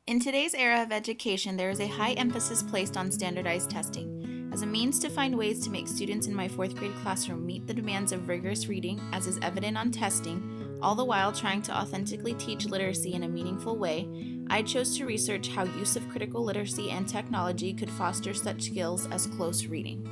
In today's era of education, there is a high emphasis placed on standardized testing as a means to find ways to make students in my fourth grade classroom meet the demands of rigorous reading, as is evident on testing, all the while trying to authentically teach literacy in a meaningful way. I chose to research how use of critical literacy and technology could foster such skills as close reading.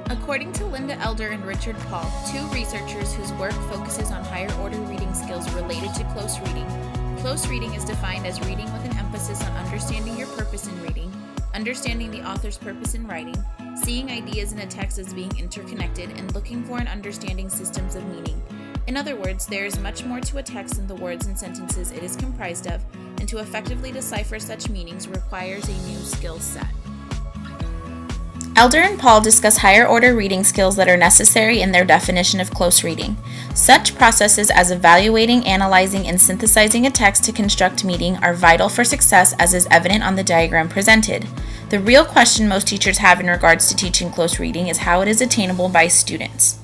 According to Linda Elder and Richard Paul, two researchers whose work focuses on higher order reading skills related to close reading is defined as reading with an emphasis on understanding your purpose in reading, understanding the author's purpose in writing, seeing ideas in a text as being interconnected, and looking for and understanding systems of meaning. In other words, there is much more to a text than the words and sentences it is comprised of, and to effectively decipher such meanings requires a new skill set. Elder and Paul discuss higher order reading skills that are necessary in their definition of close reading. Such processes as evaluating, analyzing, and synthesizing a text to construct meaning are vital for success, as is evident on the diagram presented. The real question most teachers have in regards to teaching close reading is how it is attainable by students.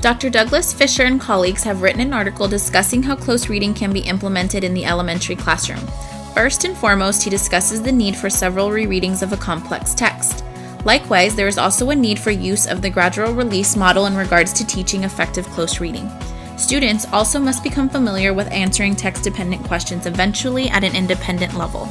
Dr. Douglas Fisher and colleagues have written an article discussing how close reading can be implemented in the elementary classroom. First and foremost, he discusses the need for several rereadings of a complex text. Likewise, there is also a need for use of the gradual release model in regards to teaching effective close reading. Students also must become familiar with answering text-dependent questions eventually at an independent level.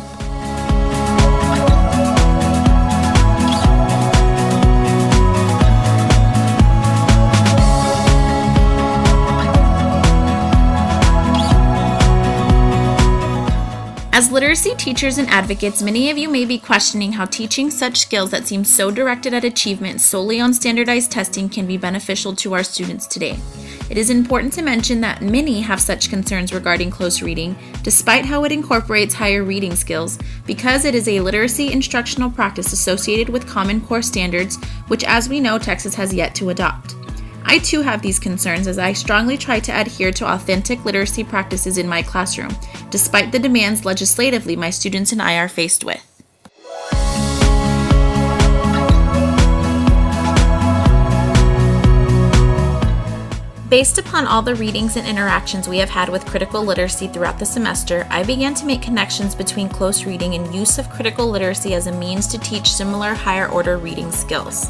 As literacy teachers and advocates, many of you may be questioning how teaching such skills that seem so directed at achievement solely on standardized testing can be beneficial to our students today. It is important to mention that many have such concerns regarding close reading, despite how it incorporates higher reading skills, because it is a literacy instructional practice associated with Common Core standards, which, as we know, Texas has yet to adopt. I too have these concerns, as I strongly try to adhere to authentic literacy practices in my classroom, despite the demands legislatively my students and I are faced with. Based upon all the readings and interactions we have had with critical literacy throughout the semester, I began to make connections between close reading and use of critical literacy as a means to teach similar higher order reading skills.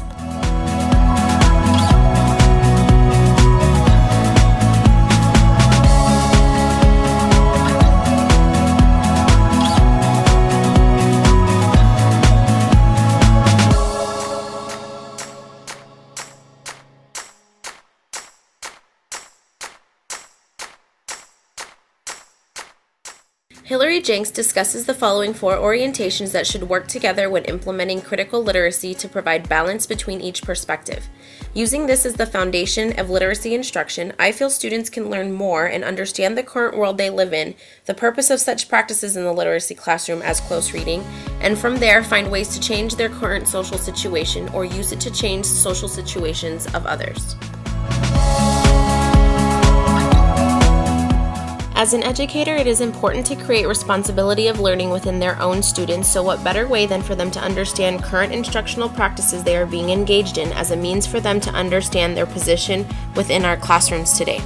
Hillary Jenks discusses the following 4 orientations that should work together when implementing critical literacy to provide balance between each perspective. Using this as the foundation of literacy instruction, I feel students can learn more and understand the current world they live in, the purpose of such practices in the literacy classroom as close reading, and from there find ways to change their current social situation or use it to change social situations of others. As an educator, it is important to create responsibility of learning within their own students, so what better way than for them to understand current instructional practices they are being engaged in as a means for them to understand their position within our classrooms today.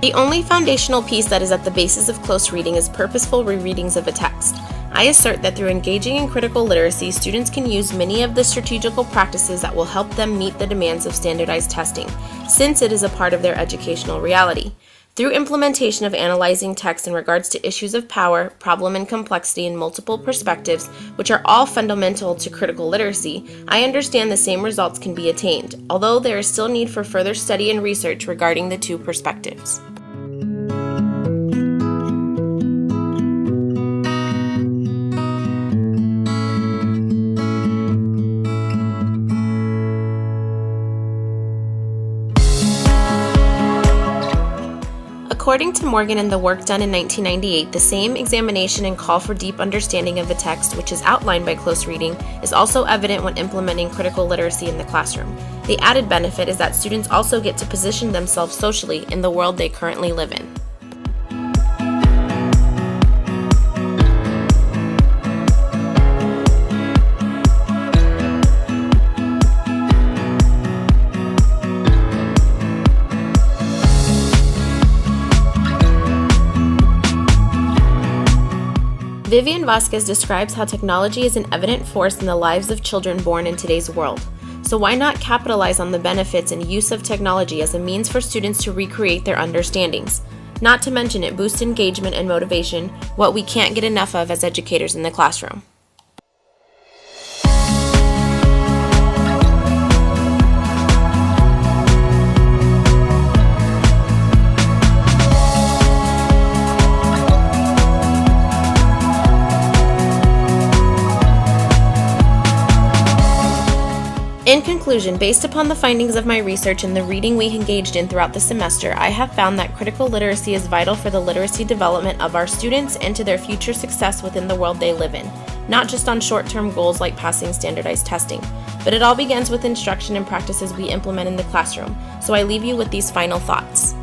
The only foundational piece that is at the basis of close reading is purposeful rereadings of a text. I assert that through engaging in critical literacy, students can use many of the strategical practices that will help them meet the demands of standardized testing, since it is a part of their educational reality. Through implementation of analyzing text in regards to issues of power, problem, and complexity in multiple perspectives, which are all fundamental to critical literacy, I understand the same results can be attained, although there is still need for further study and research regarding the 2 perspectives. According to Morgan and the work done in 1998, the same examination and call for deep understanding of the text, which is outlined by close reading, is also evident when implementing critical literacy in the classroom. The added benefit is that students also get to position themselves socially in the world they currently live in. Vivian Vasquez describes how technology is an evident force in the lives of children born in today's world. So why not capitalize on the benefits and use of technology as a means for students to recreate their understandings? Not to mention it boosts engagement and motivation, what we can't get enough of as educators in the classroom. In conclusion, based upon the findings of my research and the reading we engaged in throughout the semester, I have found that critical literacy is vital for the literacy development of our students and to their future success within the world they live in, not just on short-term goals like passing standardized testing. But it all begins with instruction and practices we implement in the classroom, so I leave you with these final thoughts.